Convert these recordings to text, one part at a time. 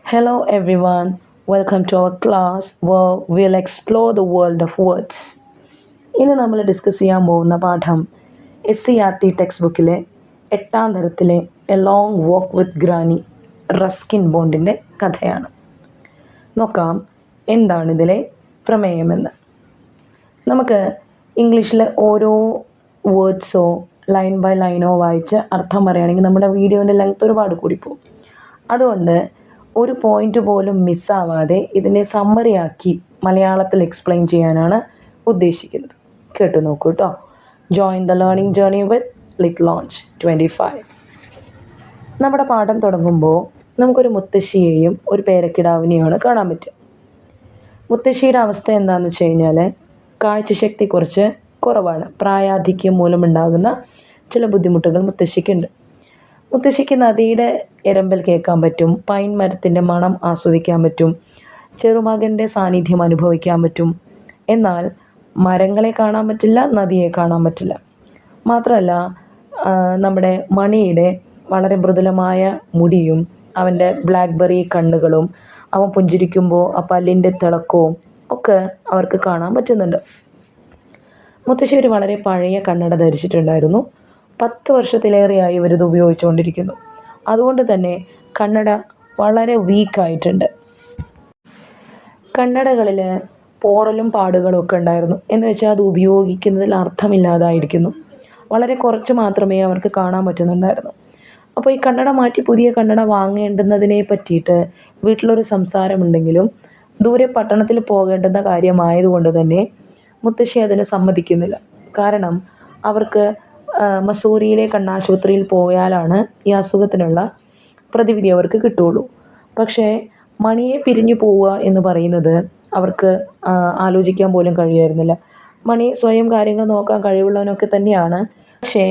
Hello everyone, welcome to our class where we'll explore the world of words. ഇന്ന് നമ്മൾ discuss ചെയ്യാൻ പോകുന്ന പാഠം SCERT ടെക്സ്റ്റ് ബുക്കിലെ 8ാം തരത്തിലെ a long walk with granny Ruskin ബോണ്ടിൻ്റെ കഥയാണ്. നോക്കാം എന്താണിതിലെ പ്രമേയമെന്ന്. നമുക്ക് ഇംഗ്ലീഷിലെ ഓരോ വേർഡ്സോ ലൈൻ ബൈ ലൈനോ വായിച്ച് അർത്ഥം പറയുകയാണെങ്കിൽ നമ്മുടെ വീഡിയോൻ്റെ ലെങ്ത് ഒരുപാട് കൂടിപ്പോകും. അതുകൊണ്ട് ഒരു പോയിൻ്റ് പോലും മിസ്സാവാതെ ഇതിനെ സമ്മറിയാക്കി മലയാളത്തിൽ എക്സ്പ്ലെയിൻ ചെയ്യാനാണ് ഉദ്ദേശിക്കുന്നത്. കേട്ടു നോക്കൂ കേട്ടോ. Join the learning journey with Lit Launch 25. നമ്മുടെ പാഠം തുടങ്ങുമ്പോൾ നമുക്കൊരു മുത്തശ്ശിയെയും ഒരു പേരക്കിടാവിനെയാണ് കാണാൻ പറ്റുക. മുത്തശ്ശിയുടെ അവസ്ഥ എന്താണെന്ന് വെച്ച് കഴിഞ്ഞാൽ കാഴ്ചശക്തി കുറച്ച് കുറവാണ്. പ്രായാധിക്യം മൂലമുണ്ടാകുന്ന ചില ബുദ്ധിമുട്ടുകൾ മുത്തശ്ശിക്കുണ്ട്. മുത്തശ്ശിക്ക് നദിയുടെ എരമ്പൽ കേൾക്കാൻ പറ്റും, പൈൻ മരത്തിൻ്റെ മണം ആസ്വദിക്കാൻ പറ്റും, ചെറുമകൻ്റെ സാന്നിധ്യം അനുഭവിക്കാൻ പറ്റും. എന്നാൽ മരങ്ങളെ കാണാൻ പറ്റില്ല, നദിയെ കാണാൻ പറ്റില്ല. മാത്രമല്ല നമ്മുടെ മണിയുടെ വളരെ മൃദുലമായ മുടിയും അവൻ്റെ ബ്ലാക്ക്ബെറി കണ്ണുകളും അവൻ പുഞ്ചിരിക്കുമ്പോൾ ആ പല്ലിൻ്റെ തിളക്കവും ഒക്കെ അവർക്ക് കാണാൻ പറ്റുന്നുണ്ട്. മുത്തശ്ശി ഒരു വളരെ പഴയ കണ്ണട ധരിച്ചിട്ടുണ്ടായിരുന്നു. 10 വർഷത്തിലേറെയായി ഇവരിത് ഉപയോഗിച്ചുകൊണ്ടിരിക്കുന്നു. അതുകൊണ്ട് തന്നെ കണ്ണട വളരെ വീക്കായിട്ടുണ്ട്. കണ്ണടകളിൽ പോറലും പാടുകളും ഒക്കെ ഉണ്ടായിരുന്നു. എന്ന് വെച്ചാൽ അത് ഉപയോഗിക്കുന്നതിൽ അർത്ഥമില്ലാതായിരിക്കുന്നു. വളരെ കുറച്ച് മാത്രമേ അവർക്ക് കാണാൻ പറ്റുന്നുണ്ടായിരുന്നു. അപ്പോൾ ഈ കണ്ണട മാറ്റി പുതിയ കണ്ണട വാങ്ങേണ്ടുന്നതിനെ പറ്റിയിട്ട് വീട്ടിലൊരു സംസാരമുണ്ടെങ്കിലും ദൂരെ പട്ടണത്തിൽ പോകേണ്ടുന്ന കാര്യമായതുകൊണ്ട് തന്നെ മുത്തശ്ശി അതിന് സമ്മതിക്കുന്നില്ല. കാരണം അവർക്ക് മസൂറിയിലെ കണ്ണാശുപത്രിയിൽ പോയാലാണ് ഈ അസുഖത്തിനുള്ള പ്രതിവിധി അവർക്ക് കിട്ടുകയുള്ളൂ. പക്ഷേ മണിയെ പിരിഞ്ഞു പോവുക എന്ന് പറയുന്നത് അവർക്ക് ആലോചിക്കാൻ പോലും കഴിയുമായിരുന്നില്ല. മണി സ്വയം കാര്യങ്ങൾ നോക്കാൻ കഴിവുള്ളവനൊക്കെ തന്നെയാണ്. പക്ഷേ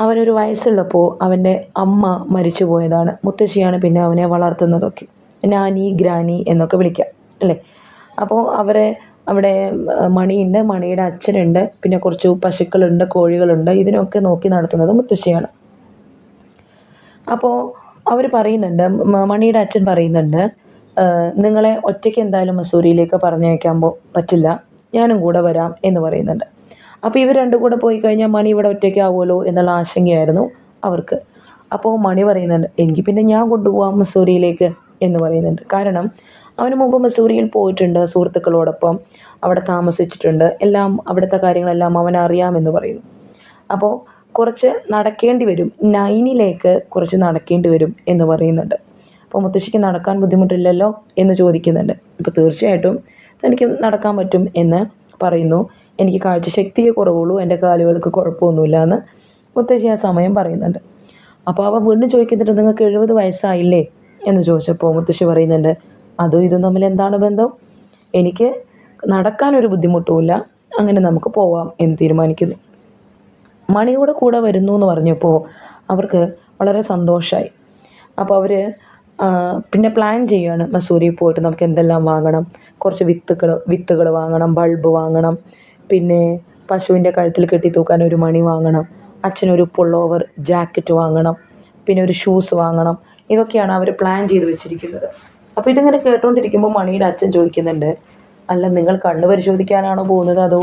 അവനൊരു വയസ്സുള്ളപ്പോൾ അവൻ്റെ അമ്മ മരിച്ചു പോയതാണ്. മുത്തശ്ശിയാണ് പിന്നെ അവനെ വളർത്തുന്നതൊക്കെ. നാനി, ഗ്രാനി എന്നൊക്കെ വിളിക്കാം അല്ലേ. അപ്പോൾ അവിടെ മണിയുണ്ട്, മണിയുടെ അച്ഛനുണ്ട്, പിന്നെ കുറച്ച് പശുക്കളുണ്ട്, കോഴികളുണ്ട്. ഇതിനൊക്കെ നോക്കി നടത്തുന്നത് മുത്തശ്ശിയാണ്. അപ്പോൾ അവർ പറയുന്നുണ്ട്, മണിയുടെ അച്ഛൻ പറയുന്നുണ്ട്, നിങ്ങളെ ഒറ്റയ്ക്ക് എന്തായാലും മസൂരിയിലേക്ക് പറഞ്ഞയക്കാൻ പറ്റില്ല, ഞാനും കൂടെ വരാം എന്ന് പറയുന്നുണ്ട്. അപ്പോൾ ഇവർ രണ്ടും കൂടെ പോയി കഴിഞ്ഞാൽ മണി ഇവിടെ ഒറ്റയ്ക്കാവുമല്ലോ എന്നുള്ള ആശങ്കയായിരുന്നു അവർക്ക്. അപ്പോൾ മണി പറയുന്നുണ്ട്, എനിക്ക് പിന്നെ ഞാൻ കൊണ്ടുപോകാം മസൂരിയിലേക്ക് എന്ന് പറയുന്നുണ്ട്. കാരണം അവന് മുമ്പ് മസൂറിയിൽ പോയിട്ടുണ്ട്, സുഹൃത്തുക്കളോടൊപ്പം അവിടെ താമസിച്ചിട്ടുണ്ട്, എല്ലാം അവിടുത്തെ കാര്യങ്ങളെല്ലാം അവനറിയാമെന്ന് പറയുന്നു. അപ്പോൾ കുറച്ച് നടക്കേണ്ടി വരും, നൈനിലേക്ക് കുറച്ച് നടക്കേണ്ടി വരും എന്ന് പറയുന്നുണ്ട്. അപ്പോൾ മുത്തശ്ശിക്ക് നടക്കാൻ ബുദ്ധിമുട്ടില്ലല്ലോ എന്ന് ചോദിക്കുന്നുണ്ട്. ഇപ്പോൾ തീർച്ചയായിട്ടും തനിക്ക് നടക്കാൻ പറ്റും എന്ന് പറയുന്നു. എനിക്ക് കാഴ്ചശക്തിയെ കുറവുള്ളൂ, എൻ്റെ കാലുകൾക്ക് കുഴപ്പമൊന്നുമില്ല എന്ന് മുത്തശ്ശി ആ സമയം പറയുന്നുണ്ട്. അപ്പോൾ അവ വീണ്ടും ചോദിക്കുന്നുണ്ട്, നിങ്ങൾക്ക് 70 വയസ്സായില്ലേ എന്ന് ചോദിച്ചപ്പോൾ മുത്തശ്ശി പറയുന്നുണ്ട്, അതും ഇതും തമ്മിൽ എന്താണ് ബന്ധം? എനിക്ക് നടക്കാനൊരു ബുദ്ധിമുട്ടുമില്ല, അങ്ങനെ നമുക്ക് പോവാം എന്ന് തീരുമാനിക്കുന്നു. മണിയുടെ കൂടെ വരുന്നു എന്ന് പറഞ്ഞപ്പോൾ അവർക്ക് വളരെ സന്തോഷമായി. അപ്പോൾ അവർ പിന്നെ പ്ലാൻ ചെയ്യുകയാണ്, മസൂരിയിൽ പോയിട്ട് നമുക്ക് എന്തെല്ലാം വാങ്ങണം. കുറച്ച് വിത്തുകൾ വാങ്ങണം, ബൾബ് വാങ്ങണം, പിന്നെ പശുവിൻ്റെ കഴുത്തിൽ കെട്ടി തൂക്കാൻ ഒരു മണി വാങ്ങണം, അച്ഛനൊരു പുള്ളോവർ ജാക്കറ്റ് വാങ്ങണം, പിന്നെ ഒരു ഷൂസ് വാങ്ങണം. ഇതൊക്കെയാണ് അവർ പ്ലാൻ ചെയ്ത് വെച്ചിരിക്കുന്നത്. അപ്പോൾ ഇതിങ്ങനെ കേട്ടുകൊണ്ടിരിക്കുമ്പോൾ മണിയുടെ അച്ഛൻ ചോദിക്കുന്നുണ്ട്, അല്ല നിങ്ങൾ കണ്ണ് പരിശോധിക്കാനാണോ പോകുന്നത് അതോ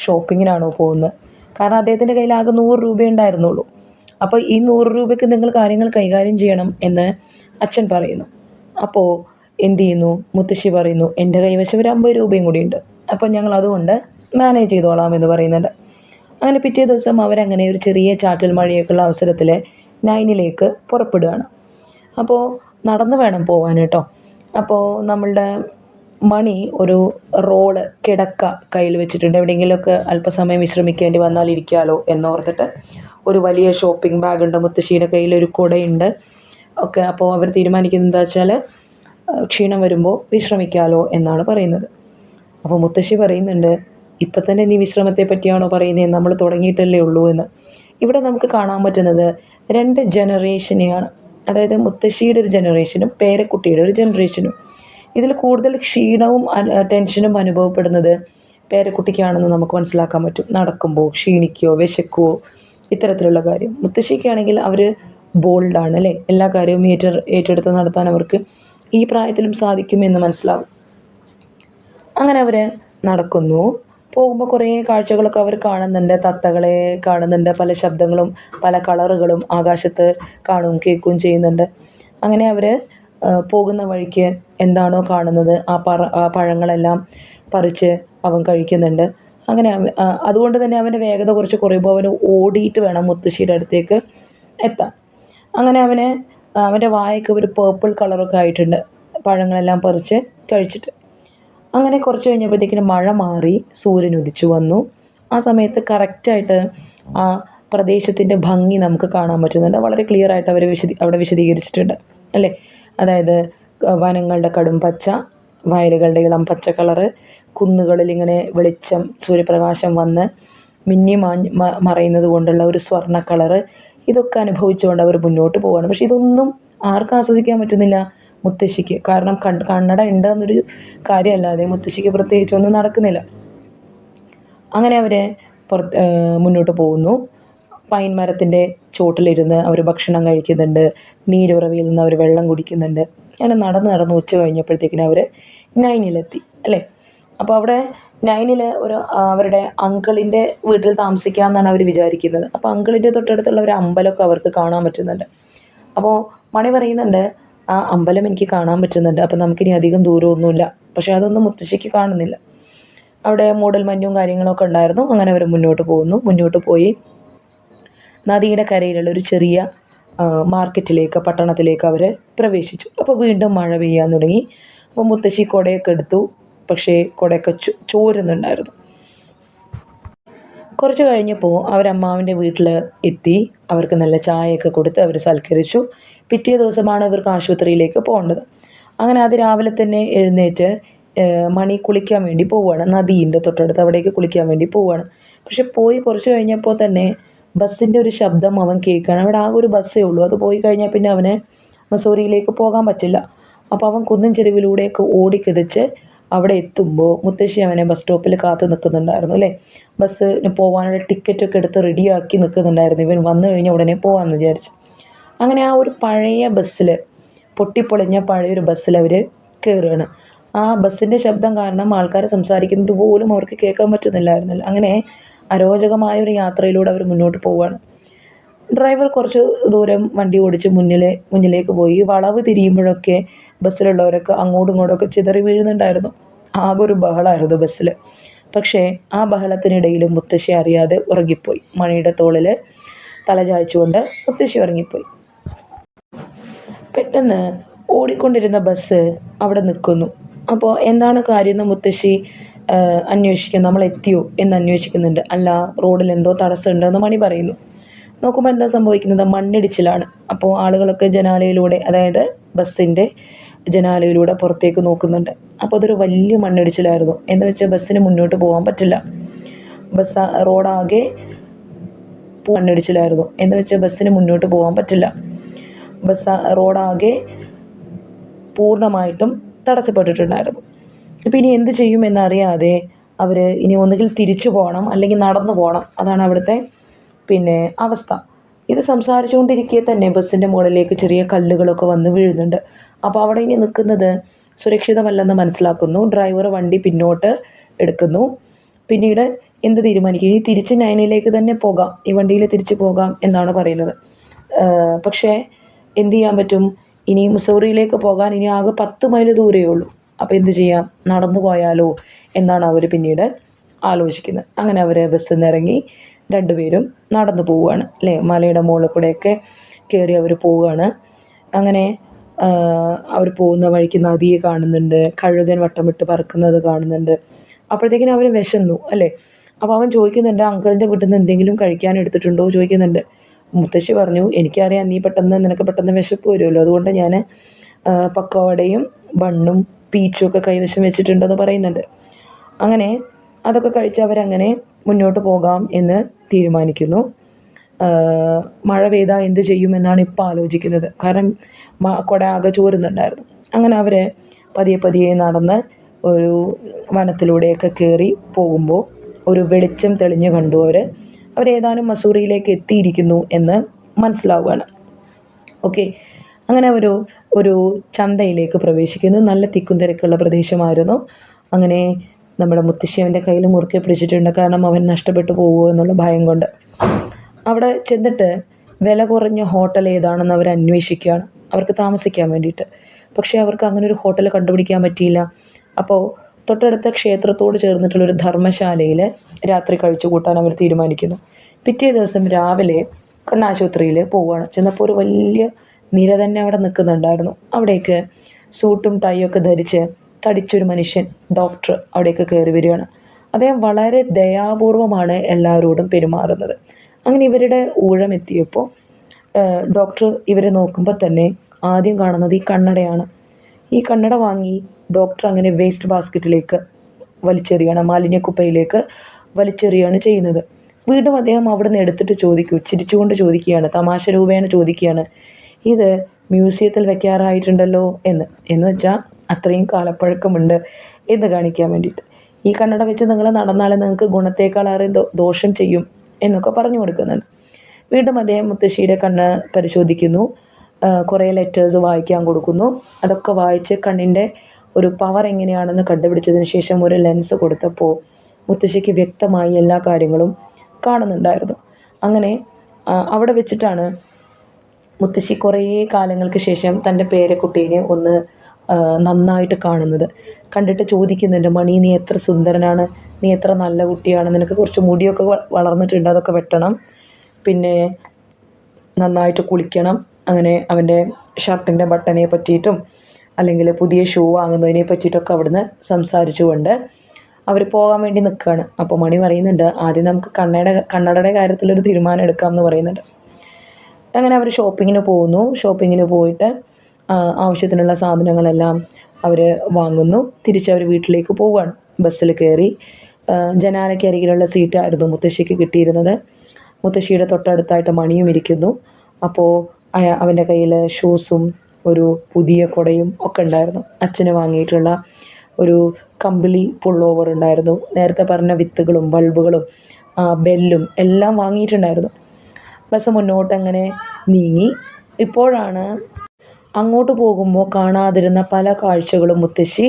ഷോപ്പിങ്ങിനാണോ പോകുന്നത്? കാരണം അദ്ദേഹത്തിൻ്റെ കയ്യിൽ ആകെ 100 രൂപ ഉണ്ടായിരുന്നുള്ളൂ. അപ്പോൾ ഈ 100 രൂപയ്ക്ക് നിങ്ങൾ കാര്യങ്ങൾ കൈകാര്യം ചെയ്യണം എന്ന് അച്ഛൻ പറയുന്നു. അപ്പോൾ എന്ത് ചെയ്യുന്നു? മുത്തശ്ശി പറയുന്നു, എൻ്റെ കൈവശം ഒരു 50 രൂപയും കൂടി ഉണ്ട്, അപ്പോൾ ഞങ്ങൾ അതുകൊണ്ട് മാനേജ് ചെയ്തോളാം എന്ന് പറയുന്നുണ്ട്. അങ്ങനെ പിറ്റേ ദിവസം അവരങ്ങനെ ഒരു ചെറിയ ചാറ്റൽ മഴയൊക്കെയുള്ള അവസരത്തിൽ നൈനിലേക്ക് പുറപ്പെടുകയാണ്. അപ്പോൾ നടന്നു വേണം പോകാൻ കേട്ടോ. അപ്പോൾ നമ്മളുടെ മണി ഒരു റോള് കിടക്ക കയ്യിൽ വെച്ചിട്ടുണ്ട്. എവിടെയെങ്കിലുമൊക്കെ അല്പസമയം വിശ്രമിക്കേണ്ടി വന്നാൽ ഇരിക്കാമല്ലോ എന്നോർത്തിട്ട് ഒരു വലിയ ഷോപ്പിംഗ് ബാഗുണ്ട്, മുത്തശ്ശിയുടെ കയ്യിൽ ഒരു കുടയുണ്ട് ഒക്കെ. അപ്പോൾ അവർ തീരുമാനിക്കുന്നത് എന്താ വെച്ചാൽ ക്ഷീണം വരുമ്പോൾ വിശ്രമിക്കാമല്ലോ എന്നാണ് പറയുന്നത്. അപ്പോൾ മുത്തശ്ശി പറയുന്നുണ്ട്, ഇപ്പം തന്നെ നീ വിശ്രമത്തെ പറ്റിയാണോ പറയുന്നത്? നമ്മൾ തുടങ്ങിയിട്ടല്ലേ ഉള്ളൂ എന്ന്. ഇവിടെ നമുക്ക് കാണാൻ പറ്റുന്നത് 2 ജനറേഷനെയാണ്. അതായത് മുത്തശ്ശിയുടെ ഒരു ജനറേഷനും പേരക്കുട്ടിയുടെ ഒരു ജനറേഷനും. ഇതിൽ കൂടുതൽ ക്ഷീണവും ടെൻഷനും അനുഭവപ്പെടുന്നത് പേരക്കുട്ടിക്കാണെന്ന് നമുക്ക് മനസ്സിലാക്കാൻ പറ്റും. നടക്കുമ്പോൾ ക്ഷീണിക്കുകയോ വിശക്കുകയോ ഇത്തരത്തിലുള്ള കാര്യം. മുത്തശ്ശിക്കാണെങ്കിൽ അവർ ബോൾഡാണ് അല്ലേ, എല്ലാ കാര്യവും ഏറ്റെടുത്ത് നടത്താൻ അവർക്ക് ഈ പ്രായത്തിലും സാധിക്കുമെന്ന് മനസ്സിലാവും. അങ്ങനെ അവർ നടക്കുന്നു. പോകുമ്പോൾ കുറേ കാഴ്ചകളൊക്കെ അവർ കാണുന്നുണ്ട്. തത്തകളെ കാണുന്നുണ്ട്, പല ശബ്ദങ്ങളും പല കളറുകളും ആകാശത്ത് കാണുകയും കേൾക്കുകയും ചെയ്യുന്നുണ്ട്. അങ്ങനെ അവർ പോകുന്ന വഴിക്ക് എന്താണോ കാണുന്നത് ആ പഴങ്ങളെല്ലാം പറിച്ച് അവൻ കഴിക്കുന്നുണ്ട്. അങ്ങനെ അതുകൊണ്ട് തന്നെ അവൻ്റെ വേഗത കുറച്ച് കുറയുമ്പോൾ അവന് ഓടിയിട്ട് വേണം മുത്തശ്ശിയുടെ അടുത്തേക്ക് എത്താൻ. അങ്ങനെ അവൻ്റെ വായൊക്കെ ഒരു പേർപ്പിൾ കളറൊക്കെ ആയിട്ടുണ്ട്, പഴങ്ങളെല്ലാം പറിച്ച് കഴിച്ചിട്ട്. അങ്ങനെ കുറച്ച് കഴിഞ്ഞപ്പോഴത്തേക്കിനും മഴ മാറി സൂര്യൻ ഉദിച്ചു വന്നു. ആ സമയത്ത് കറക്റ്റായിട്ട് ആ പ്രദേശത്തിൻ്റെ ഭംഗി നമുക്ക് കാണാൻ പറ്റുന്നുണ്ട്. വളരെ ക്ലിയർ ആയിട്ട് അവർ അവിടെ വിശദീകരിച്ചിട്ടുണ്ട് അല്ലേ. അതായത് വനങ്ങളുടെ കടും പച്ച, വയലുകളുടെ ഇളം പച്ച കളറ്, കുന്നുകളിൽ ഇങ്ങനെ വെളിച്ചം സൂര്യപ്രകാശം വന്ന് മിന്നി മറയുന്നത് കൊണ്ടുള്ള ഒരു സ്വർണ്ണ കളറ്, ഇതൊക്കെ അനുഭവിച്ചുകൊണ്ട് അവർ മുന്നോട്ട് പോവുകയാണ്. പക്ഷെ ഇതൊന്നും ആർക്കും ആസ്വദിക്കാൻ പറ്റുന്നില്ല? മുത്തശ്ശിക്ക്. കാരണം കണ്ണട ഉണ്ട് എന്നൊരു കാര്യമല്ലാതെ മുത്തശ്ശിക്ക് പ്രത്യേകിച്ചൊന്നും നടക്കുന്നില്ല. അങ്ങനെ അവർ മുന്നോട്ട് പോകുന്നു. പൈൻ മരത്തിൻ്റെ ചോട്ടിലിരുന്ന് അവർ ഭക്ഷണം കഴിക്കുന്നുണ്ട്. നീരുറവിൽ നിന്ന് അവർ വെള്ളം കുടിക്കുന്നുണ്ട്. അങ്ങനെ നടന്ന് ഉച്ച കഴിഞ്ഞപ്പോഴത്തേക്കിനും അവർ നൈനിലെത്തി അല്ലേ. അപ്പോൾ അവിടെ നൈനിൽ അവരുടെ അങ്കിളിൻ്റെ വീട്ടിൽ താമസിക്കാമെന്നാണ് അവർ വിചാരിക്കുന്നത്. അപ്പോൾ അങ്കിളിൻ്റെ തൊട്ടടുത്തുള്ള ഒരു അമ്പലമൊക്കെ അവർക്ക് കാണാൻ പറ്റുന്നുണ്ട്. അപ്പോൾ മണി പറയുന്നുണ്ട്, ആ അമ്പലം എനിക്ക് കാണാൻ പറ്റുന്നുണ്ട്, അപ്പം നമുക്കിനി അധികം ദൂരമൊന്നുമില്ല. പക്ഷേ അതൊന്നും മുത്തശ്ശിക്ക് കാണുന്നില്ല. അവിടെ മൂടൽമഞ്ഞും കാര്യങ്ങളൊക്കെ ഉണ്ടായിരുന്നു. അങ്ങനെ അവർ മുന്നോട്ട് പോയി നദിയുടെ കരയിലുള്ള ഒരു ചെറിയ പട്ടണത്തിലേക്ക് അവർ പ്രവേശിച്ചു. അപ്പോൾ വീണ്ടും മഴ പെയ്യാൻ തുടങ്ങി. അപ്പോൾ മുത്തശ്ശി കുടയൊക്കെ എടുത്തു. പക്ഷേ കുടയൊക്കെ ചോരുന്നുണ്ടായിരുന്നു. കുറച്ച് കഴിഞ്ഞപ്പോൾ അവരമ്മാവിൻ്റെ വീട്ടിൽ എത്തി. അവർക്ക് നല്ല ചായയൊക്കെ കൊടുത്ത് അവർ സൽക്കരിച്ചു. പിറ്റേ ദിവസമാണ് ഇവർക്ക് ആശുപത്രിയിലേക്ക് പോകേണ്ടത്. അങ്ങനെ അത് രാവിലെ തന്നെ എഴുന്നേറ്റ് മണി കുളിക്കാൻ വേണ്ടി പോവുകയാണ്. നദിയുണ്ട് തൊട്ടടുത്ത്, അവിടേക്ക് കുളിക്കാൻ വേണ്ടി പോവുകയാണ്. പക്ഷെ പോയി കുറച്ച് കഴിഞ്ഞപ്പോൾ തന്നെ ബസ്സിൻ്റെ ഒരു ശബ്ദം അവൻ കേൾക്കുകയാണ്. അവിടെ ആകെ ഒരു ബസ്സേ ഉള്ളൂ. അത് പോയി കഴിഞ്ഞാൽ പിന്നെ അവന് മസൂറിയിലേക്ക് പോകാൻ പറ്റില്ല. അപ്പോൾ അവൻ കുന്നിൻ ചെരുവിലൂടെയൊക്കെ ഓടിക്കിതച്ച് അവിടെ എത്തുമ്പോൾ മുത്തശ്ശി അവനെ ബസ് സ്റ്റോപ്പിൽ കാത്തു നിൽക്കുന്നുണ്ടായിരുന്നു അല്ലേ. ബസ്സിന് പോകാനുള്ള ടിക്കറ്റൊക്കെ എടുത്ത് റെഡിയാക്കി നിൽക്കുന്നുണ്ടായിരുന്നു. ഇവൻ വന്നു കഴിഞ്ഞാൽ ഉടനെ പോകാമെന്ന് വിചാരിച്ചു. അങ്ങനെ ആ ഒരു പഴയ ബസ്സിൽ, പൊട്ടിപ്പൊളിഞ്ഞ പഴയൊരു ബസ്സിൽ അവർ കയറുകയാണ്. ആ ബസ്സിൻ്റെ ശബ്ദം കാരണം ആൾക്കാർ സംസാരിക്കുന്നത് പോലും അവർക്ക് കേൾക്കാൻ പറ്റുന്നില്ലായിരുന്നല്ലോ. അങ്ങനെ അരോചകമായ ഒരു യാത്രയിലൂടെ അവർ മുന്നോട്ട് പോവുകയാണ്. ഡ്രൈവർ കുറച്ച് ദൂരം വണ്ടി ഓടിച്ച് മുന്നിലേക്ക് പോയി. വളവ് തിരിയുമ്പോഴൊക്കെ ബസ്സിലുള്ളവരൊക്കെ അങ്ങോട്ടും ഇങ്ങോട്ടൊക്കെ ചിതറി വീഴുന്നുണ്ടായിരുന്നു. ആകെ ഒരു ബഹളമായിരുന്നു ബസ്സിൽ. പക്ഷേ ആ ബഹളത്തിനിടയിൽ മുത്തശ്ശി അറിയാതെ ഉറങ്ങിപ്പോയി. മണിയുടെ തോളിൽ തല ചായ്ച്ചുകൊണ്ട് മുത്തശ്ശി ഉറങ്ങിപ്പോയി. പെട്ടെന്ന് ഓടിക്കൊണ്ടിരുന്ന ബസ് അവിടെ നിൽക്കുന്നു. അപ്പോൾ എന്താണ് കാര്യം എന്ന് മുത്തശ്ശി അന്വേഷിക്കുന്നു. നമ്മൾ എത്തിയോ എന്ന് അന്വേഷിക്കുന്നുണ്ട്. അല്ല, റോഡിൽ എന്തോ തടസ്സമുണ്ടെന്ന് മണി പറയുന്നു. നോക്കുമ്പോൾ എന്താ സംഭവിക്കുന്നത്? മണ്ണിടിച്ചിലാണ്. അപ്പോൾ ആളുകളൊക്കെ ജനാലയിലൂടെ, അതായത് ബസ്സിൻ്റെ ജനാലയിലൂടെ പുറത്തേക്ക് നോക്കുന്നുണ്ട്. അപ്പോൾ അതൊരു വലിയ മണ്ണിടിച്ചിലായിരുന്നു. എന്ന് വെച്ചാൽ ബസ്സിന് മുന്നോട്ട് പോകാൻ പറ്റില്ല. റോഡാകെ മണ്ണിടിച്ചിലായിരുന്നു. എന്ന് വെച്ചാൽ ബസ്സിന് മുന്നോട്ട് പോകാൻ പറ്റില്ല. റോഡാകെ പൂർണ്ണമായിട്ടും തടസ്സപ്പെട്ടിട്ടുണ്ടായിരുന്നു. അപ്പോൾ ഇനി എന്ത് ചെയ്യുമെന്നറിയാതെ അവർ ഇനി ഒന്നുകിൽ തിരിച്ചു പോകണം അല്ലെങ്കിൽ നടന്നു പോകണം. അതാണ് അവിടുത്തെ അവസ്ഥ. ഇത് സംസാരിച്ചുകൊണ്ടിരിക്കെ തന്നെ ബസ്സിൻ്റെ മുകളിലേക്ക് ചെറിയ കല്ലുകളൊക്കെ വന്ന് വീഴുന്നുണ്ട്. അപ്പോൾ അവിടെ ഇനി നിൽക്കുന്നത് സുരക്ഷിതമല്ലെന്ന് മനസ്സിലാക്കുന്നു. ഡ്രൈവർ വണ്ടി പിന്നോട്ട് എടുക്കുന്നു. പിന്നീട് എന്ത് തീരുമാനിക്കും? ഇനി തിരിച്ച് നൈനിലേക്ക് തന്നെ പോകാം, ഈ വണ്ടിയിൽ തിരിച്ചു പോകാം എന്നാണ് പറയുന്നത്. പക്ഷേ എന്ത് ചെയ്യാൻ പറ്റും? ഇനി മുസോറിയിലേക്ക് പോകാൻ ഇനി ആകെ 10 മൈൽ ദൂരമേ ഉള്ളൂ. അപ്പോൾ എന്ത് ചെയ്യാം? നടന്നു പോയാലോ എന്നാണ് അവർ പിന്നീട് ആലോചിക്കുന്നത്. അങ്ങനെ അവർ ബസ്സിൽ നിന്ന് ഇറങ്ങി രണ്ടുപേരും നടന്നു പോവുകയാണ് അല്ലേ. മലയുടെ മുകളിൽ കൂടെയൊക്കെ കയറി അവർ പോവുകയാണ്. അങ്ങനെ അവർ പോകുന്ന വഴിക്ക് നദിയെ കാണുന്നുണ്ട്, കഴുകൻ വട്ടമിട്ട് പറക്കുന്നത് കാണുന്നുണ്ട്. അപ്പോഴത്തേക്കിനും അവന് വിശന്നു അല്ലേ. അപ്പോൾ അവൻ ചോദിക്കുന്നുണ്ട്, അങ്കിളിൻ്റെ വീട്ടിൽ നിന്ന് എന്തെങ്കിലും കഴിക്കാൻ എടുത്തിട്ടുണ്ടോ ചോദിക്കുന്നുണ്ട്. മുത്തശ്ശി പറഞ്ഞു, എനിക്കറിയാം നിനക്ക് പെട്ടെന്ന് വിശപ്പ് വരുമല്ലോ, അതുകൊണ്ട് ഞാൻ പക്കവടയും ബണ്ണും പീച്ചും ഒക്കെ കൈവശം വെച്ചിട്ടുണ്ടെന്ന് പറയുന്നുണ്ട്. അങ്ങനെ അതൊക്കെ കഴിച്ച് അവരങ്ങനെ മുന്നോട്ട് പോകാം എന്ന് തീരുമാനിക്കുന്നു. മഴ പെയ്താൽ എന്ത് ചെയ്യുമെന്നാണ് ഇപ്പോൾ ആലോചിക്കുന്നത്. കാരണം കുട ആകെ ചോരുന്നുണ്ടായിരുന്നു. അങ്ങനെ അവർ പതിയെ നടന്ന് ഒരു വനത്തിലൂടെയൊക്കെ കയറി പോകുമ്പോൾ ഒരു വെളിച്ചം തെളിഞ്ഞ് കണ്ടു. അവരേതാനും മസൂറിയിലേക്ക് എത്തിയിരിക്കുന്നു എന്ന് മനസ്സിലാവുകയാണ്. ഓക്കെ, അങ്ങനെ ഒരു ചന്തയിലേക്ക് പ്രവേശിക്കുന്നു. നല്ല തിക്കും തിരക്കുള്ള പ്രദേശമായിരുന്നു. അങ്ങനെ നമ്മുടെ മുത്തശ്ശി അവൻ്റെ കയ്യിൽ മുറുക്കെ പിടിച്ചിട്ടുണ്ട്, കാരണം അവൻ നഷ്ടപ്പെട്ടു പോകുമോ എന്നുള്ള ഭയം കൊണ്ട്. അവിടെ ചെന്നിട്ട് വില കുറഞ്ഞ ഹോട്ടൽ ഏതാണെന്ന് അവർ അന്വേഷിക്കുകയാണ്, അവർക്ക് താമസിക്കാൻ വേണ്ടിയിട്ട്. പക്ഷേ അവർക്ക് അങ്ങനെ ഒരു ഹോട്ടൽ കണ്ടുപിടിക്കാൻ പറ്റിയില്ല. അപ്പോൾ തൊട്ടടുത്ത ക്ഷേത്രത്തോട് ചേർന്നിട്ടുള്ളൊരു ധർമ്മശാലയിൽ രാത്രി കഴിച്ചു കൂട്ടാൻ അവർ തീരുമാനിക്കുന്നു. പിറ്റേ ദിവസം രാവിലെ കണ്ണാശുപത്രിയിൽ പോവുകയാണ്. ചെന്നപ്പോൾ ഒരു വലിയ നിര തന്നെ അവിടെ നിൽക്കുന്നുണ്ടായിരുന്നു. അവിടേക്ക് സൂട്ടും ടൈയൊക്കെ ധരിച്ച് തടിച്ചൊരു മനുഷ്യൻ ഡോക്ടർ അവിടേക്ക് കയറി വരികയാണ്. അദ്ദേഹം വളരെ ദയാപൂർവമാണ് എല്ലാവരോടും പെരുമാറുന്നത്. അങ്ങനെ ഇവരുടെ ഊഴമെത്തിയപ്പോൾ ഡോക്ടർ ഇവരെ നോക്കുമ്പോൾ തന്നെ ആദ്യം കാണുന്നത് ഈ കണ്ണടയാണ്. ഈ കണ്ണട വാങ്ങി ഡോക്ടർ അങ്ങനെ വേസ്റ്റ് ബാസ്ക്കറ്റിലേക്ക് വലിച്ചെറിയാണ്, മാലിന്യക്കുപ്പയിലേക്ക് വലിച്ചെറിയാണ് ചെയ്യുന്നത്. വീണ്ടും അദ്ദേഹം അവിടെ നിന്ന് എടുത്തിട്ട് ചിരിച്ചുകൊണ്ട് ചോദിക്കുകയാണ്, തമാശ രൂപേണ ചോദിക്കുകയാണ്, ഇത് മ്യൂസിയത്തിൽ വെക്കാറായിട്ടുണ്ടല്ലോ എന്ന് വെച്ചാൽ അത്രയും കാലപ്പഴക്കമുണ്ട് എന്ന് കാണിക്കാൻ വേണ്ടിയിട്ട്. ഈ കണ്ണട വെച്ച് നിങ്ങൾ നടന്നാൽ നിങ്ങൾക്ക് ഗുണത്തേക്കാളേറെ ദോഷം ചെയ്യും എന്നൊക്കെ പറഞ്ഞു കൊടുക്കുന്നുണ്ട്. വീണ്ടും അദ്ദേഹം മുത്തശ്ശിയുടെ കണ്ണ് പരിശോധിക്കുന്നു, കുറേ ലെറ്റേഴ്സ് വായിക്കാൻ കൊടുക്കുന്നു. അതൊക്കെ വായിച്ച് കണ്ണിൻ്റെ ഒരു പവർ എങ്ങനെയാണെന്ന് കണ്ടുപിടിച്ചതിന് ശേഷം ഒരു ലെൻസ് കൊടുത്തപ്പോൾ മുത്തശ്ശിക്ക് വ്യക്തമായി എല്ലാ കാര്യങ്ങളും കാണുന്നുണ്ടായിരുന്നു. അങ്ങനെ അവിടെ വെച്ചിട്ടാണ് മുത്തശ്ശി കുറേ കാലങ്ങൾക്ക് ശേഷം തൻ്റെ പേരക്കുട്ടീനെ ഒന്ന് നന്നായിട്ട് കാണുന്നത്. കണ്ടിട്ട് ചോദിക്കുന്നുണ്ട്, മണി നീ എത്ര സുന്ദരനാണ്, നീ എത്ര നല്ല കുട്ടിയാണ്, നിനക്ക് കുറച്ച് മുടിയൊക്കെ വളർന്നിട്ടുണ്ട്, അതൊക്കെ വെട്ടണം, പിന്നെ നന്നായിട്ട് കുളിക്കണം. അങ്ങനെ അവൻ്റെ ഷർട്ടിൻ്റെ ബട്ടനെ പറ്റിയിട്ടും അല്ലെങ്കിൽ പുതിയ ഷൂ വാങ്ങുന്നതിനെ പറ്റിയിട്ടൊക്കെ അവിടുന്ന് സംസാരിച്ചുകൊണ്ട് അവർ പോകാൻ വേണ്ടി നിൽക്കുകയാണ്. അപ്പോൾ മണി പറയുന്നുണ്ട്, ആദ്യം നമുക്ക് കണ്ണടയുടെ കാര്യത്തിലൊരു തീരുമാനം എടുക്കാം എന്ന് പറയുന്നുണ്ട്. അങ്ങനെ അവർ ഷോപ്പിങ്ങിന് പോകുന്നു. ഷോപ്പിങ്ങിന് പോയിട്ട് ആവശ്യത്തിനുള്ള സാധനങ്ങളെല്ലാം അവർ വാങ്ങുന്നു. തിരിച്ചവർ വീട്ടിലേക്ക് പോവുകയാണ്. ബസ്സിൽ കയറി ജനാലയ്ക്കരികിലുള്ള സീറ്റായിരുന്നു മുത്തശ്ശിക്ക് കിട്ടിയിരുന്നത്. മുത്തശ്ശിയുടെ തൊട്ടടുത്തായിട്ട് മണിയും ഇരിക്കുന്നു. അപ്പോൾ അവൻ്റെ കയ്യിൽ ഷൂസും ഒരു പുതിയ കുടയും ഒക്കെ ഉണ്ടായിരുന്നു. അച്ഛന് വാങ്ങിയിട്ടുള്ള ഒരു കമ്പിളി പുള്ളോവർ ഉണ്ടായിരുന്നു. നേരത്തെ പറഞ്ഞ വിത്തുകളും ബൾബുകളും ബെല്ലും എല്ലാം വാങ്ങിയിട്ടുണ്ടായിരുന്നു. ബസ് മുന്നോട്ടങ്ങനെ നീങ്ങി. ഇപ്പോഴാണ് അങ്ങോട്ട് പോകുമ്പോൾ കാണാതിരുന്ന പല കാഴ്ചകളും മുത്തശ്ശി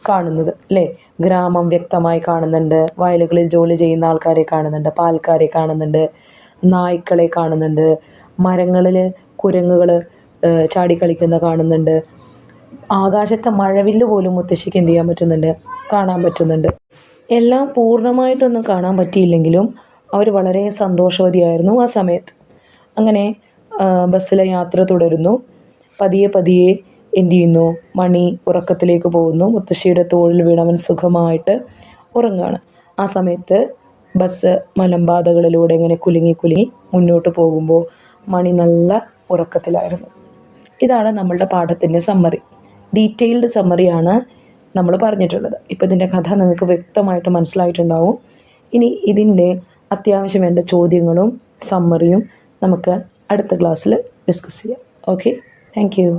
കാണുന്നത്, അല്ലേ? ഗ്രാമം വ്യക്തമായി കാണുന്നുണ്ട്, വയലുകളിൽ ജോലി ചെയ്യുന്ന ആൾക്കാരെ കാണുന്നുണ്ട്, പാൽക്കാരെ കാണുന്നുണ്ട്, നായ്ക്കളെ കാണുന്നുണ്ട്, മരങ്ങളിൽ കുരങ്ങുകൾ ചാടിക്കളിക്കുന്ന കാണുന്നുണ്ട്, ആകാശത്തെ മഴവില്ല് പോലും മുത്തശ്ശിക്ക് എന്ത് ചെയ്യാൻ പറ്റുന്നുണ്ട്, കാണാൻ പറ്റുന്നുണ്ട്. എല്ലാം പൂർണ്ണമായിട്ടൊന്നും കാണാൻ പറ്റിയില്ലെങ്കിലും അവർ വളരെ സന്തോഷവതിയായിരുന്നു ആ സമയത്ത്. അങ്ങനെ ബസ്സിലെ യാത്ര തുടരുന്നു. പതിയെ പതിയെ എന്ത് ചെയ്യുന്നു, മണി ഉറക്കത്തിലേക്ക് പോകുന്നു. മുത്തശ്ശിയുടെ തോളിൽ വീണവൻ സുഖമായിട്ട് ഉറങ്ങുകയാണ്. ആ സമയത്ത് ബസ് മലമ്പാതകളിലൂടെ ഇങ്ങനെ കുലുങ്ങി മുന്നോട്ട് പോകുമ്പോൾ മണി നല്ല ഉറക്കത്തിലായിരുന്നു. ഇതാണ് നമ്മളുടെ പാഠത്തിൻ്റെ സമ്മറി. ഡീറ്റെയിൽഡ് സമ്മറിയാണ് നമ്മൾ പറഞ്ഞിട്ടുള്ളത്. ഇപ്പോൾ ഇതിൻ്റെ കഥ നിങ്ങൾക്ക് വ്യക്തമായിട്ട് മനസ്സിലായിട്ടുണ്ടാവും. ഇനി ഇതിൻ്റെ അത്യാവശ്യം വേണ്ട ചോദ്യങ്ങളും സമ്മറിയും നമുക്ക് അടുത്ത ക്ലാസ്സിൽ ഡിസ്കസ് ചെയ്യാം. Okay, thank you.